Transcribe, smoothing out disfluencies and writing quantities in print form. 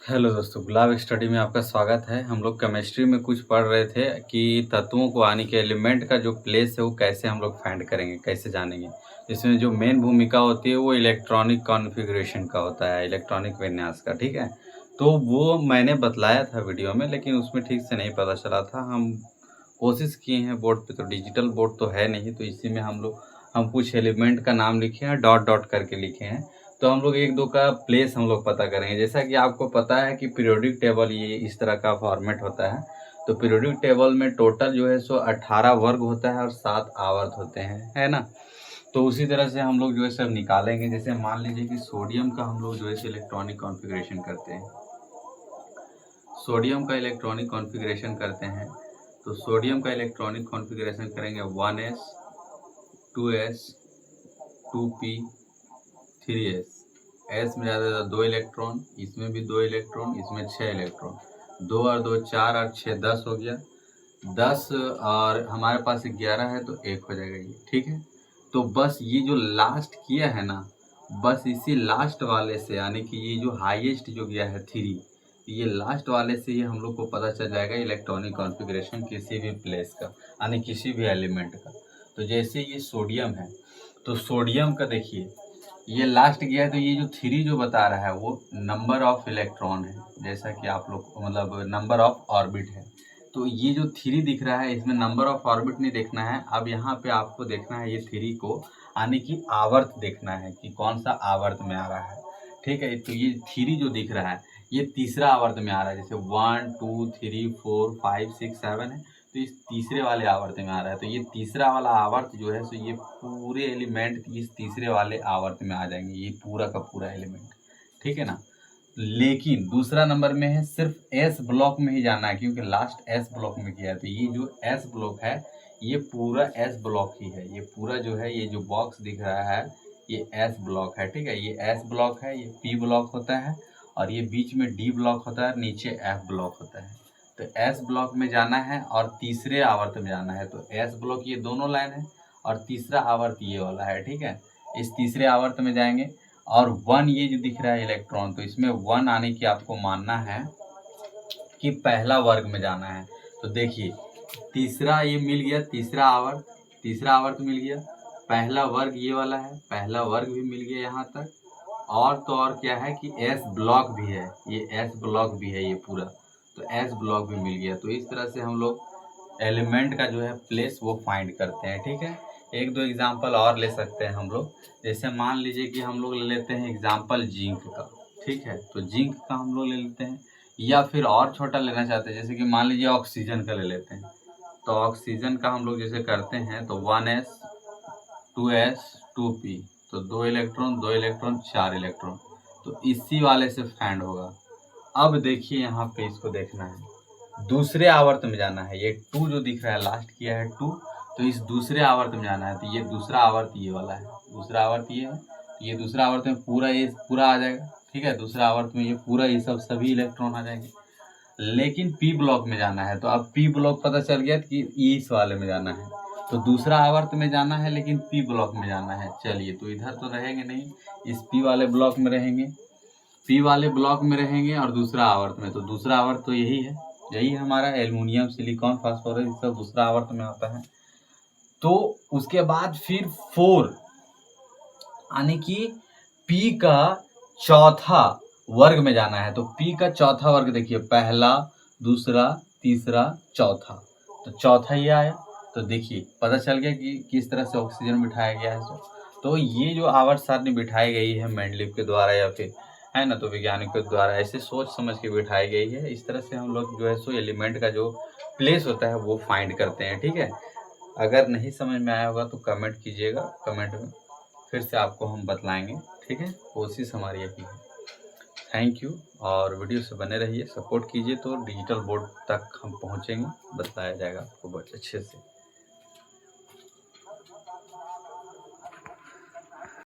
Hello दोस्तों, गुलाब study में आपका स्वागत है। हम लोग केमिस्ट्री में कुछ पढ़ रहे थे कि तत्वों को यानी कि एलिमेंट का जो प्लेस है वो कैसे हम लोग फाइंड करेंगे, कैसे जानेंगे। इसमें जो मेन भूमिका होती है वो इलेक्ट्रॉनिक कॉन्फ़िगरेशन का होता है, इलेक्ट्रॉनिक विन्यास का, ठीक है। तो वो मैंने बतलाया था वीडियो में, लेकिन उसमें ठीक से नहीं पता चला था। हम कोशिश किए हैं बोर्ड पे, तो डिजिटल बोर्ड तो है नहीं, तो इसी में हम कुछ एलिमेंट का नाम लिखे हैं, डॉट डॉट करके लिखे हैं। तो हम लोग एक दो का प्लेस हम लोग पता करेंगे। जैसा कि आपको पता है कि पीरियोडिक टेबल ये इस तरह का फॉर्मेट होता है। तो पीरियोडिक टेबल में टोटल जो है सो 18 वर्ग होता है और 7 आवर्त होते हैं, है ना। तो उसी तरह से हम लोग जो है सब निकालेंगे। जैसे मान लीजिए कि सोडियम का हम लोग जो है इलेक्ट्रॉनिक कॉन्फ़िगरेशन करते हैं। सोडियम का इलेक्ट्रॉनिक कॉन्फ़िगरेशन करते हैं। तो सोडियम का इलेक्ट्रॉनिक कॉन्फ़िगरेशन करेंगे 1s 2s 2p 3s। S में ज़्यादा 2 इलेक्ट्रॉन, इसमें भी 2 इलेक्ट्रॉन, इसमें 6 इलेक्ट्रॉन। 2 और 2 4 और 6 10 हो गया। 10 और हमारे पास 11 है तो 1 हो जाएगा ये, ठीक है। तो बस ये जो लास्ट किया है ना, बस इसी लास्ट वाले से यानी कि ये जो हाईएस्ट जो गया है 3, ये लास्ट वाले से ये हम लोग को पता चल जाएगा इलेक्ट्रॉनिक कॉन्फ़िगरेशन किसी भी प्लेस का यानी किसी भी एलिमेंट का। तो जैसे ये सोडियम है, तो सोडियम का देखिए ये लास्ट गया है, तो ये जो 3 जो बता रहा है वो नंबर ऑफ इलेक्ट्रॉन है। जैसा कि आप लोग मतलब नंबर ऑफ ऑर्बिट है। तो ये जो 3 दिख रहा है इसमें नंबर ऑफ ऑर्बिट नहीं देखना है। अब यहाँ पे आपको देखना है ये 3 को यानी कि आवर्त देखना है कि कौन सा आवर्त में आ रहा है, ठीक है। तो ये 3 जो दिख रहा है ये तीसरा आवर्त में आ रहा है। जैसे 1 2 3 4 5 6 7 है, तो इस तीसरे वाले आवर्त में आ रहा है। तो ये तीसरा वाला आवर्त जो है सो ये पूरे एलिमेंट इस तीसरे वाले आवर्त में आ जाएंगे, ये पूरा का पूरा एलिमेंट, ठीक है ना। लेकिन दूसरा नंबर में है सिर्फ एस ब्लॉक में ही जाना है, क्योंकि लास्ट एस ब्लॉक में किया है। तो ये जो एस ब्लॉक है ये पूरा एस ब्लॉक ही है। ये पूरा जो है ये जो बॉक्स दिख रहा है ये एस ब्लॉक है, ठीक है। ये एस ब्लॉक है, ये पी ब्लॉक होता है और ये बीच में डी ब्लॉक होता है, नीचे एफ ब्लॉक होता है। तो एस ब्लॉक में जाना है और तीसरे आवर्त में जाना है। तो एस ब्लॉक ये दोनों लाइन है और तीसरा आवर्त ये वाला है, ठीक है। इस तीसरे आवर्त में जाएंगे और 1 ये जो दिख रहा है इलेक्ट्रॉन, तो इसमें 1 आने की आपको मानना है कि पहला वर्ग में जाना है। तो देखिए तीसरा ये मिल गया, तीसरा आवर्त मिल गया। पहला वर्ग ये वाला है, पहला वर्ग भी मिल गया यहाँ तक। और तो और क्या है कि एस ब्लॉक भी है, ये एस ब्लॉक भी है ये पूरा। तो एस ब्लॉक भी मिल गया। तो इस तरह से हम लोग एलिमेंट का जो है प्लेस वो फाइंड करते हैं, ठीक है। एक दो एग्जांपल और ले सकते हैं हम लोग। जैसे मान लीजिए कि हम लोग ले लेते हैं एग्जांपल जिंक का, ठीक है। तो जिंक का हम लोग ले लेते हैं, या फिर और छोटा लेना चाहते हैं जैसे कि मान लीजिए ऑक्सीजन का ले लेते हैं। तो ऑक्सीजन का हम लोग जैसे करते हैं तो 1s 2s 2p, तो 2 इलेक्ट्रॉन 2 इलेक्ट्रॉन 4 इलेक्ट्रॉन। तो इसी वाले से फाइंड होगा। अब देखिए यहाँ पे इसको देखना है, दूसरे आवर्त में जाना है। ये 2 जो दिख रहा है लास्ट किया है 2, तो इस दूसरे आवर्त में जाना है। तो ये दूसरा आवर्त ये वाला है, दूसरा आवर्त ये है। तो ये दूसरा आवर्त में पूरा ये पूरा आ जाएगा, ठीक है। दूसरा आवर्त में ये पूरा ये सब सभी इलेक्ट्रॉन आ जाएंगे। लेकिन पी ब्लॉक में जाना है। तो अब पी ब्लॉक पता चल गया कि इस वाले में जाना है। तो दूसरा आवर्त में जाना है लेकिन पी ब्लॉक में जाना है। चलिए तो इधर तो रहेंगे नहीं, इस पी वाले ब्लॉक में रहेंगे, पी वाले ब्लॉक में रहेंगे और दूसरा आवर्त में। तो दूसरा आवर्त तो यही है, यही हमारा एल्युमिनियम सिलिकॉन फास्फोरस सब दूसरा आवर्त में आता है। तो उसके बाद फिर 4 यानी कि पी का चौथा वर्ग में जाना है। तो पी का चौथा वर्ग देखिए, पहला दूसरा तीसरा चौथा, तो चौथा ये आया। तो देखिए पता चल गया कि किस तरह से ऑक्सीजन बिठाया गया है। तो ये जो आवर्त सारणी बिठाई गई है मेंडलीव के द्वारा या फिर है ना, तो वैज्ञानिकों द्वारा ऐसे सोच समझ के बिठाई गई है। इस तरह से हम लोग जो है सो एलिमेंट का जो प्लेस होता है वो फाइंड करते हैं, ठीक है। अगर नहीं समझ में आया होगा तो कमेंट कीजिएगा, कमेंट में फिर से आपको हम बतलाएंगे, ठीक है। कोशिश हमारी यही है। थैंक यू, और वीडियो से बने रहिए, सपोर्ट कीजिए तो डिजिटल बोर्ड तक हम पहुँचेंगे, बताया जाएगा आपको बहुत अच्छे से।